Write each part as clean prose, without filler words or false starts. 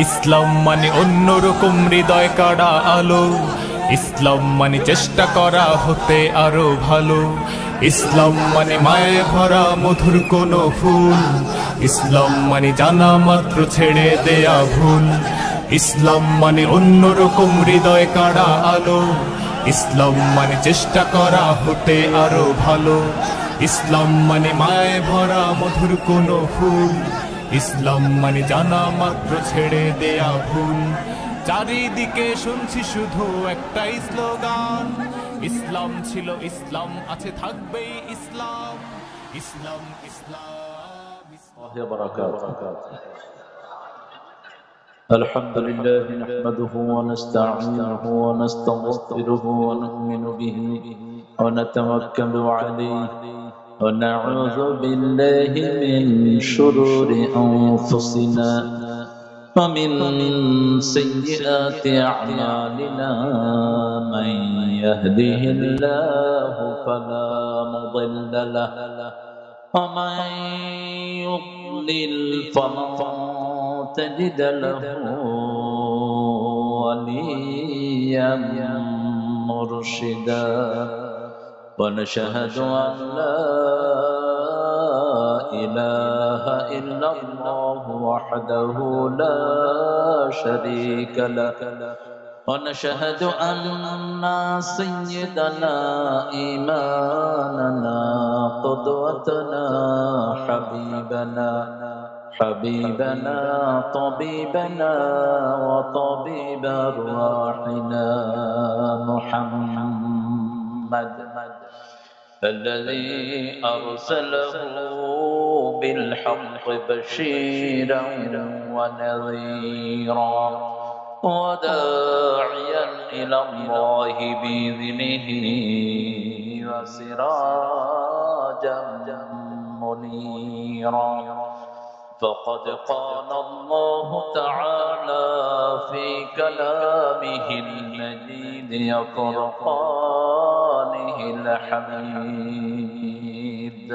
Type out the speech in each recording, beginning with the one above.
ইসলাম মানে অন্যরকম হৃদয় কাড়া আলো, ইসলাম মানে চেষ্টা করা হতে আরো ভালো। ইসলাম মানে মায়ে ভরা মধুর কোনো ফুল, ইসলাম মানে জানা মাত্র ছেড়ে দেয়া ভুল। ইসলাম মানে অন্যরকম হৃদয় কাড়া আলো, ইসলাম মানে চেষ্টা করা হতে আরো ভালো। ইসলাম মানে মায়ে ভরা মধুর কোনো ফুল, ইসলাম মানে জানা মাত্র ছেড়ে দেয়া ভুল। চারিদিকে শুনছি শুধু একটাই স্লোগান, ইসলাম ছিল ইসলাম আছে থাকবেই ইসলাম, ইসলাম ইসলাম ইসলাম। الحمد لله نحمده ونستعينه ونستغفره ونؤمن به ونتوكل عليه ونعوذ بالله من شرور أنفسنا ومن سيئات أعمالنا. من يهده الله فلا مضل له ومن يضلل فلن تجد له وليا مرشدا. ونشهد أن لا إله إلا الله وحده لا شريك له. ونشهد أن سيدنا إمامنا قدوتنا حبيبنا طبيبنا وطبيب أرواحنا محمد الذي أرسله بالحق بشيرا ونذيرا وداعيا إلى الله بإذنه وسراجا منيرا. فقد قال الله تعالى في كلامه المجيد وفرقانه الحميد: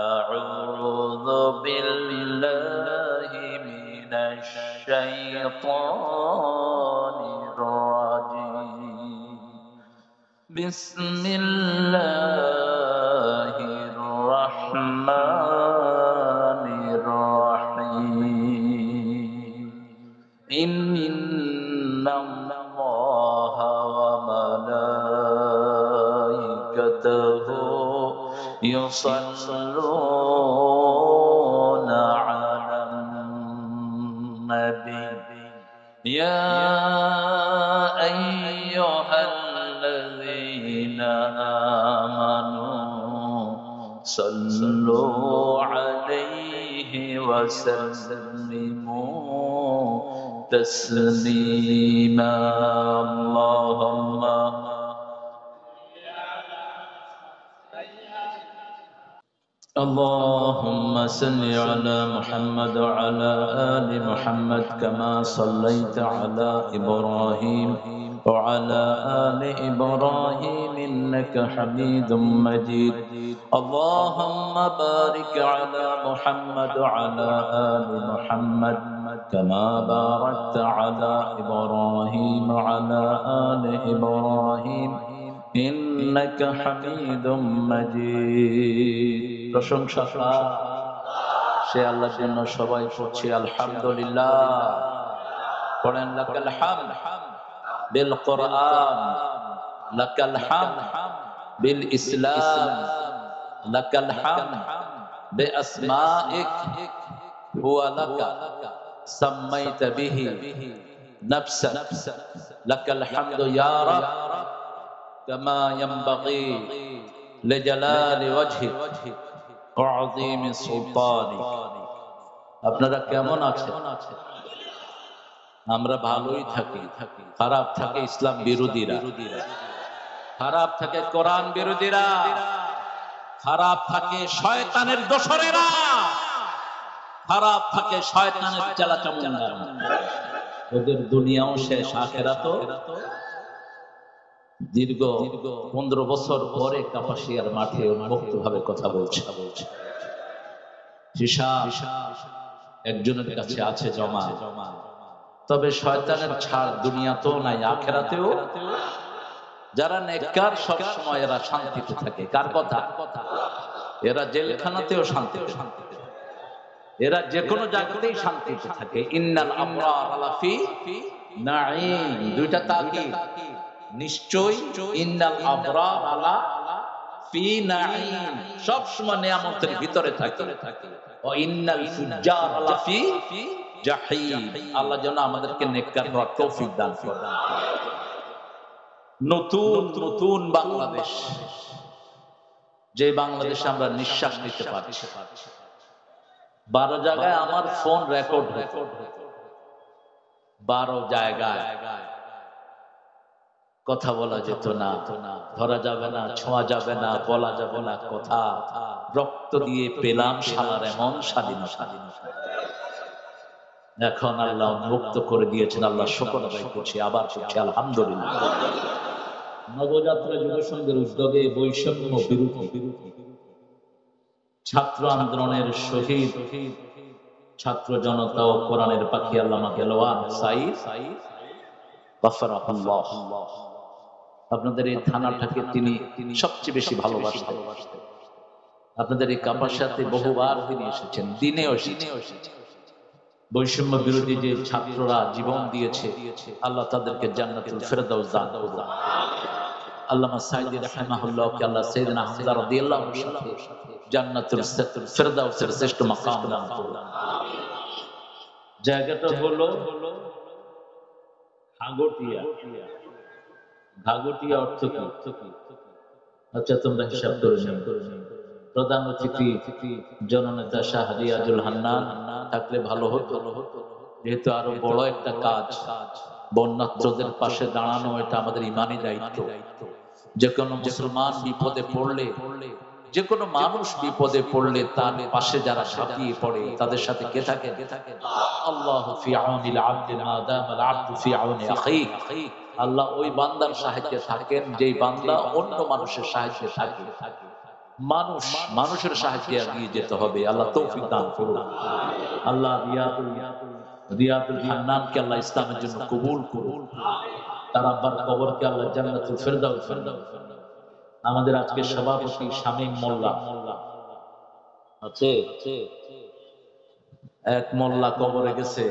أعوذ بالله من الشيطان الرجيم. بسم الله الرحمن الرحيم. إن الله وملائكته يصلون على النبي يا أيها الذين آمنوا صلوا عليه وسلموا تسليما. اللهم صل على محمد وعلى آل محمد كما صليت على إبراهيم وعلى آل إبراهيم إنك حميد مجيد. اللهم بارك على محمد وعلى آل محمد كما باركت على إبراهيم وعلى آل إبراهيم إنك حميد مجيد. প্রশংসা সে আল্লাহর জন্য সবাই পড়ছি আলহামদুলিল্লাহ। পড়েন লাকাল হামদ বিল কোরআন, লাকাল হামদ বিল ইসলাম, লাকাল হামদ বিআসমাইক হুয়া লাকা সাম্মাইতা বিহি নাফসাক, লাকাল হামদু ইয়া রাব কামা ইয়ানবাগি লিজালালি ওয়াজহিক ওয়া আযীমি সুলতানিক। আপনারা কেমন আছেন? আমরা ভালোই থাকি। খারাপ থাকে ইসলাম বিরোধীরা, খারাপ থাকে কোরআন বিরোধীরা, খারাপ থাকে শয়তানের দোসরেরা, খারাপ থাকে শয়তানের চেলাচামুন্ডা। ওদের দুনিয়াও শেষ, আখিরাতও। দীর্ঘ 15 বছর পরে কাপাসিয়ার মাঠে উন্মুক্ত ভাবে কথা বলছে। হিসাব একজনের কাছে আছে জমা, তবে শয়তানের ছাড় দুনিয়াতেও নাই, আখেরাতেও। যারা নেককার সব সময় এরা শান্তিতে থাকে। কার কথা? এরা জেলখানাতেও শান্তিতে থাকে, এরা যে কোনো জায়গাতেই শান্তিতে থাকে। ইন্নাল আবরার লাফি নাঈম, দুইটা তাকিদ, নিশ্চয় ইন্নাল আবরার আলা ফি নাঈম, সব সময় নিয়ামতের ভিতরে থাকে। ও ইন্নাল ফুজ্জার লাফি জাহিম। আল্লাহ যেন আমাদেরকে নেককার হওয়ার তৌফিক দান করেন। নতুন নতুন বাংলাদেশ, যে বাংলাদেশে আমরা নিঃশ্বাস নিতে পারছি। 12 জায়গায় আমার ফোন রেকর্ড হতো, 12 জায়গায় কথা বলা যেত না, ধরা যাবে না, ছোঁয়া যাবে না, বলা যাবে না কথা। রক্ত দিয়ে পেলাম শালার এমন স্বাধীনতা। এখন আল্লাহ মুক্ত করে দিয়েছেন, আল্লাহ শুকর আদায় করছি, আবার করছি আলহামদুলিল্লাহ। নবযাত্রা যুব সংঘের উদ্যোগে বৈষম্য বিরোধী ছাত্র আন্দোলনের শহীদ ছাত্র জনতা ও কোরআনের পাখি আল্লামা দেলোয়ার সাঈদ গফরাহুল্লাহ, আপনাদের এই থানাটাকে তিনি সবচেয়ে বেশি ভালোবাসতেন। আপনাদের এই কাপাসিয়াতে বহুবার তিনি এসেছেন, দিনেও এসেছেন। বৈষম্য বিরোধী যে ছাত্ররা জীবন দিয়েছে, আল্লাহ তাদেরকে জান্নাতুল ফেরদাউস দান করুন। আল্লামা সাঈদী রাহিমাহুল্লাহকে আল্লাহ সাইয়েদনা হামজা রাদিয়াল্লাহু আনহু সাথে জান্নাতুল ফেরদাউসের শ্রেষ্ঠ মাকাম দান করুন। জায়গাটা হলো ঘাগটিয়া। ঘাগটিয়া অর্থ কি? আচ্ছা, তোমরা হিসাব করে নিও। প্রধান অতিথি জননেতা শাহ রিয়াজুল হান্নান থাকলে ভালো হতো, যেহেতু আরো বড় একটা কাজ, বন্যাত্রদের পাশে দাঁড়ানো, এটা আমাদের ইমানি দায়িত্ব। যে কোনো মুসলমান বিপদে পড়লে, যে কোনো মানুষ বিপদে পড়লে তার পাশে যারা ঝাঁপিয়ে পড়ে তাদের সাথে কে থাকে? আল্লাহু ফি আউনিল আবদি মা দামাল আবদু ফি আউনি আখিহি। আল্লাহ ওই বান্দার সাহায্যে থাকেন যেই বান্দা অন্য মানুষের সাহায্যে থাকে। মানুষের সাহায্যে এগিয়ে যেতে হবে। আল্লাহ তৌফিক দান করুন। আল্লাহ রিয়াদুল হান্নানকে আল্লাহ ইসলামের জন্য কবুল করুন। তার আব্বার কবরকে আল্লাহ জান্নাতুল ফেরদাউস ফেরদাউস। আমাদের আজকে সভাপতি শামীম মোল্লা আছে, এক মোল্লা কবরে গেছে,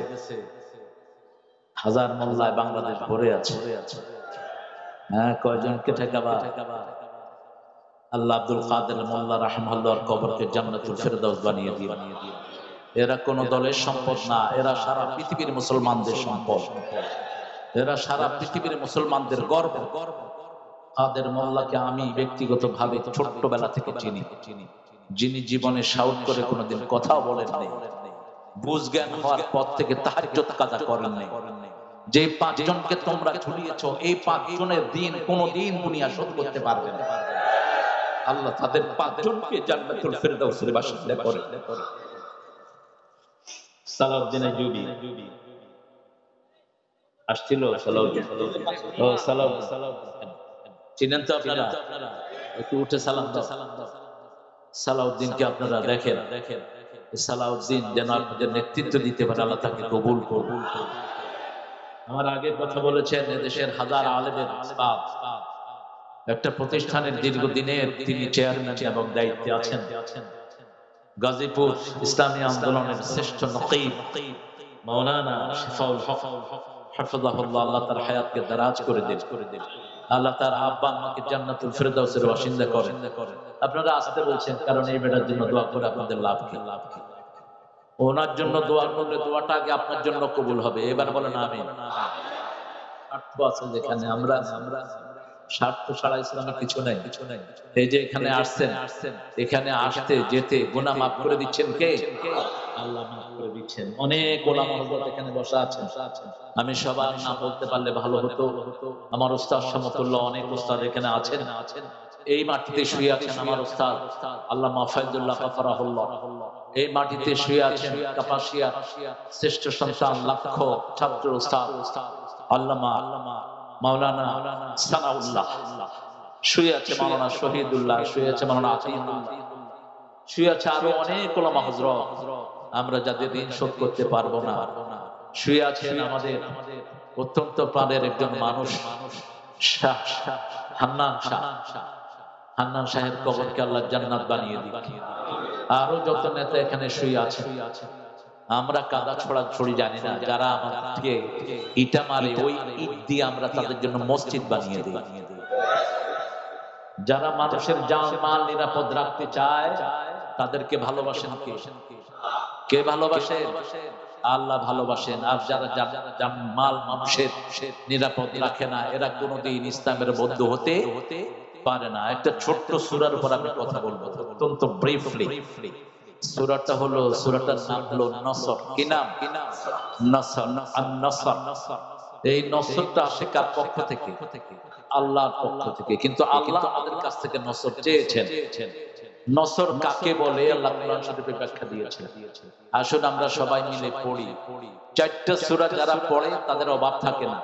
হাজার মোল্লায় বাংলাদেশ ভরে আছে। হ্যাঁ, কয়জনকে ঠেকাবা? আল্লাহ আব্দুল কাদের মোল্লা রাহিমাহুল্লাহর কবরকে জান্নাতুল ফেরদাউস বানিয়ে দিন। এরা কোন দলের সম্পদ না, এরা সারা পৃথিবীর মুসলমানদের সম্পদ, এরা সারা পৃথিবীর মুসলমানদের গর্ব। কাদের মোল্লাকে আমি ব্যক্তিগতভাবে ছোট্টবেলা থেকে চিনি, যিনি জীবনে শাউট করে কোনোদিন কথাও বলেন নাই, বুঝ জ্ঞান হওয়ার পর থেকে তাহাজ্জুদ কাজা করেন নাই। যে 5 জনকে তোমরা ঝুলিয়েছো, এই 5 জনের দিন কোনদিন দুনিয়া শোধ করতে পারবে না। আল্লাহ তাদের 5 জনকে জান্নাতুল ফেরদাউসের বাসিন্দা করেন। সালাউদ্দিন আইয়ুবী আসছিল, সালাউদ্দিন ও সালাউদ্দিন চিনেন তো আপনারা? একটু উঠে সালাম দাও। সালাউদ্দিনকে আপনারা দেখেন, সালাউদ্দিন যেন আপনাদের নেতৃত্ব দিতে পারে, আল্লাহ তাকে কবুল করুন। আমার আগে কথা বলেছেন, এদেশের হাজার আলেমের ইসবাত, একটা প্রতিষ্ঠানের দীর্ঘদিনের তিনি চেয়ারম্যান এবং দায়িত্বে আছেন। গাজীপুর ইসলামী আন্দোলনের শ্রেষ্ঠ নকিব মাওলানা শিফাউল হক হাফিজাহুল্লাহ, আল্লাহ তার হায়াতকে দারাজ করে দেন। আল্লাহ তার আব্বা আম্মাকে জান্নাতুল ফেরদাউসের বাসিন্দা করেন। আপনারা আসতে বলছেন কারণ এই বেটার জন্য দোয়া করে আপনাদের লাভ কি? ওনার জন্য দোয়া করলে দোয়াটা আগে আপনার জন্য কবুল হবে। এবার বলেন আমিন। স্বার্থ আছে যেখানে, আমরা স্বার্থ ছাড়া ইসলামে কিছু নাই। এই যে এখানে আসছেন, এখানে আসতে যেতে গুনাহ মাফ করে দিচ্ছেন কে? আল্লাহ মাফ করে দিচ্ছেন। অনেক ওলামা হযরত এখানে বসা আছেন, আমি সবার নাম বলতে পারলে ভালো হতো। আমার উস্তাদ সমতুল্লাহ অনেক উস্তাদ এখানে আছেন। এই মাটিতে শুয়ে আছেন আমার উস্তাদ আল্লামা ফায়দুল্লাহ গফরাহুল্লাহ। এই মাটিতে শুয়ে আছেন কাপাসিয়া শ্রেষ্ঠ সন্তান লাখ ছাত্র উস্তাদ আল্লামা মাওলানা সানাউল্লাহ, শুয়ে আছে মাওলানা শহীদুল্লাহ, শুয়ে আছে মাওলানা আতিউল্লাহ, শুয়ে আছে আরো অনেক ওলামা হযরত। আমরা যাদের ঋণ শোধ করতে পারবো না, শুয়ে আছেন আমাদের অত্যন্ত প্রাণের একজন মানুষ, হান্নান সাহেব, কবরকে আল্লাহ জান্নাত বানিয়ে দিক। আরো যত নেতা এখানে শুয়ে আছে, আমরা কাদা ছড়ি জানি না, যারা আমাদেরকে ইটা মারে ওই ইট দিয়ে আমরা তাদের জন্য মসজিদ বানিয়ে দিই। যারা মানুষের জান মাল নিরাপদ রাখতে চায় তাদেরকে ভালোবাসেন কে ভালোবাসেন? আল্লাহ ভালোবাসেন। আর যারা জান মাল মানুষের নিরাপদ রাখে না, এরা কোনোদিন ইসলামের বন্ধু হতে পারে না। একটা ছোট্ট সূরার উপর আমি কথা বলবো অত্যন্ত ব্রিফলি। সূরাটা হলো, সূরাটার নাম হলো নসর। কি নাম? নসর। আন-নসর। এই নসরটা আসে কার পক্ষ থেকে? আল্লাহর পক্ষ থেকে। কিন্তু আল্লাহ আমাদের কাছ থেকে নসর চেয়েছেন। নসর কাকে বলে আল্লাহ কোরআন শরীফে ব্যাখ্যা দিয়েছেন। আসুন আমরা সবাই মিলে পড়ি। 4টা সূরা যারা পড়ে তাদের অভাব থাকে না।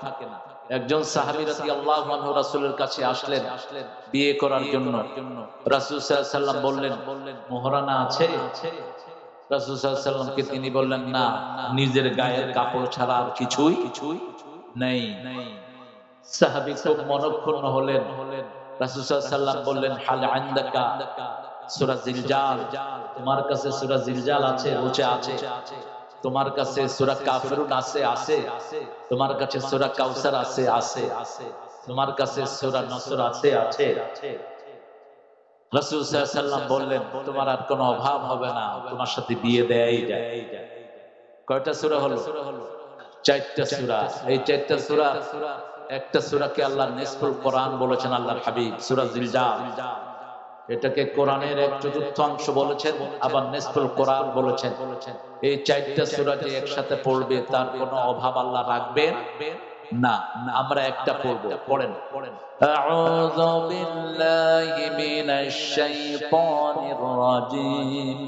একজন সাহাবী রাদিয়াল্লাহু আনহু রাসূলের কাছে আসলেন বিয়ে করার জন্য। রাসূল সাল্লাল্লাহু আলাইহি ওয়াসাল্লাম বললেন, মোহরানা আছে? রাসূল সাল্লাল্লাহু আলাইহি ওয়াসাল্লামকে তিনি বললেন, না, নিজের গায়ের কাপড় ছাড়া আর কিছুই নেই। সাহাবী খুব মনক্ষুণ্ণ হলেন। রাসূল সাল্লাল্লাহু আলাইহি ওয়াসাল্লাম বললেন, হাল আনদাকা সূরা জিলজাল, তোমার কাছে সূরা জিলজাল আছে? বলছে আছে। তোমার কাছে সূরা কাফিরুন আছে? তোমার কাছে সূরা কাউসার আছে? তোমার কাছে সূরা নসর আছে? রাসূল সাল্লাল্লাহু আলাইহি ওয়াসাল্লাম বললেন, তোমার আর কোনো অভাব হবে না, তোমার সাথে বিয়ে দেয়াই যায়। কয়টা সূরা হলো? 4টা সূরা। এই 4টা সূরা, একটা সূরাকে আল্লাহ নিসফুল কোরআন বলেছেন আল্লাহর হাবিব, সূরা জিলজাল। এটাকে কোরআনের 1/4 বলেছেন, আবার নিসফুল কোরআন বলেছেন। এই 4টা সূরা যে একসাথে পড়বে তার কোনো অভাব আল্লাহ রাখবেন না। আমরা একটা পড়ব, পড়েন। আউযু বিল্লাহি মিনাশ শাইতানির রাজীম,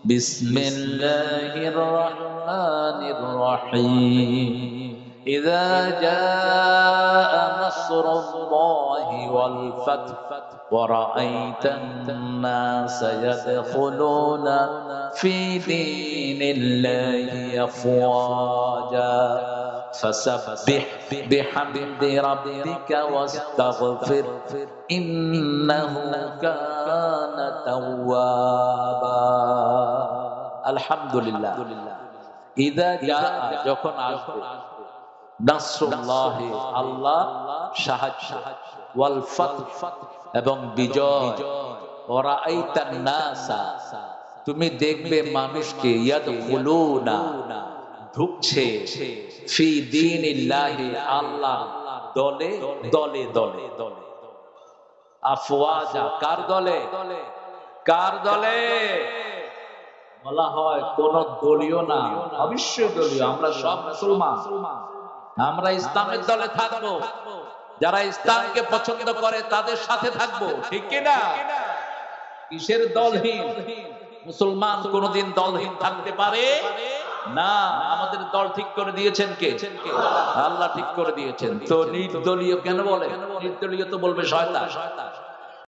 বিসমিল্লাহির রহমানির রহিম। إذا جاء نصر الله والفتح ورأيت الناس يدخلون في دين الله أفواجا فسبح بحمد ربك واستغفر إنه كان توابا। الحمد لله। إذا جاء যখন আসবে, নাসরুল্লাহ আল্লাহ সাহায্য, ওয়াল ফাতহ এবং বিজয়, ওয়ারাআইতান নাসা তুমি দেখবে মানুষকে, ইয়াদখুলুনা ঢুকছে, ফি দীনিল্লাহি আল্লাহ দলে দলে দলে, আফওয়াজা কার দলে? কার দলে? বলা হয় কোন দলীয় না, অবশ্যই দলীয়। আমরা সব মুসলমান, আমরা ইসলামের দলে থাকবো। যারা ইসলামকে পছন্দ করে তাদের সাথে থাকবো, ঠিক কিনা? কিসের দলহীন? মুসলমান কোনদিন দলহীন থাকতে পারে না। আমাদের দল ঠিক করে দিয়েছেন কে? আল্লাহ ঠিক করে দিয়েছেন। তো নির্দলীয় কেন বলে? নির্দলীয় তো বলবে শয়তান।